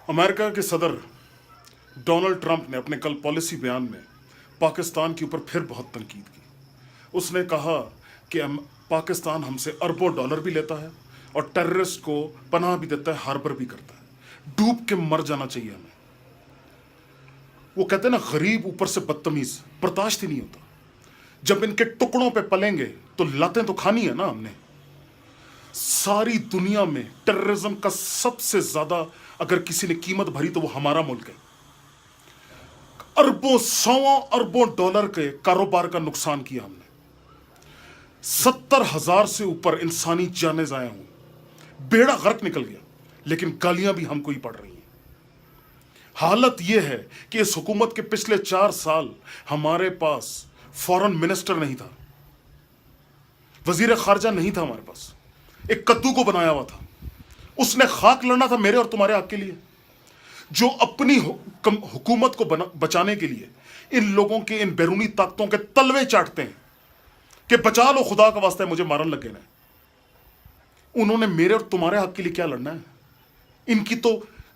America के सदर Donald Trump ने अपने कल पॉलिसी बयान में पाकिस्तान के ऊपर फिर बहुत तनकीद की। उसने कहा कि पाकिस्तान हमसे अरबों डॉलर भी लेता है और टेररिस्ट को पनाह भी देता है, हार्बर भी करता है। डूब के मर जाना चाहिए हमें। वो कहते हैं ना, गरीब ऊपर से बदतमीज, बर्दाश्त ही नहीं होता। जब इनके टुकड़ों पे पलेंगे तो लातें तो खानी है ना हमने। सारी दुनिया में टेररिज्म का सबसे ज्यादा अगर किसी ने कीमत भरी तो वो हमारा मुल्क है। अरबों सौ अरबों डॉलर के कारोबार का नुकसान किया हमने। 70,000 से ऊपर इंसानी जानें जाया हुई, बेड़ा गर्क निकल गया, लेकिन गालियां भी हमको ही पड़ रही हैं। हालत यह है कि इस हुकूमत के पिछले 4 साल हमारे पास फॉरेन मिनिस्टर नहीं था, वजीर खारजा नहीं था हमारे पास। एक कद्दू को बनाया हुआ था, उसने खाक लड़ना था मेरे और तुम्हारे हक के लिए। जो अपनी हुकूमत को बचाने के लिए इन लोगों के, इन बैरूनी ताकतों के तलवे चाटते हैं कि बचा लो, खुदा का वास्ता है, मुझे मारन लगे ना। उन्होंने मेरे और तुम्हारे हक के लिए क्या लड़ना है? इनकी तो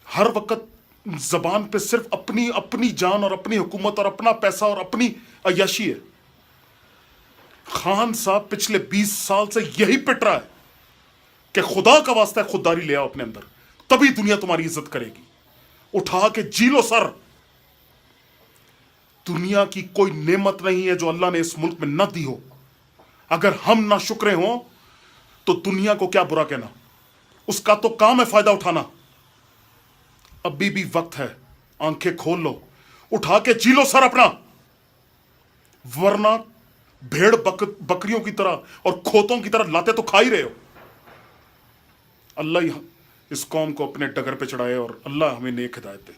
हर वक्त जबान पे सिर्फ अपनी अपनी जान और अपनी हुकूमत और अपना पैसा और अपनी अय्याशी है। खान साहब पिछले 20 साल से यही पिट रहा है कि खुदा का वास्ता है, खुददारी ले आओ अपने अंदर, तभी दुनिया तुम्हारी इज्जत करेगी। उठा के जी लो सर। दुनिया की कोई नेमत नहीं है जो अल्लाह ने इस मुल्क में न दी हो। अगर हम ना शुक्रे हो तो दुनिया को क्या बुरा कहना, उसका तो काम है फायदा उठाना। अभी भी वक्त है, आंखें खोल लो, उठा के जी लो सर अपना, वरना भेड़ बकरियों की तरह और खोतों की तरह लाते तो खा ही रहे हो। अल्लाह इस कौम को अपने डगर पे चढ़ाए और अल्लाह हमें नेक हिदायत दे।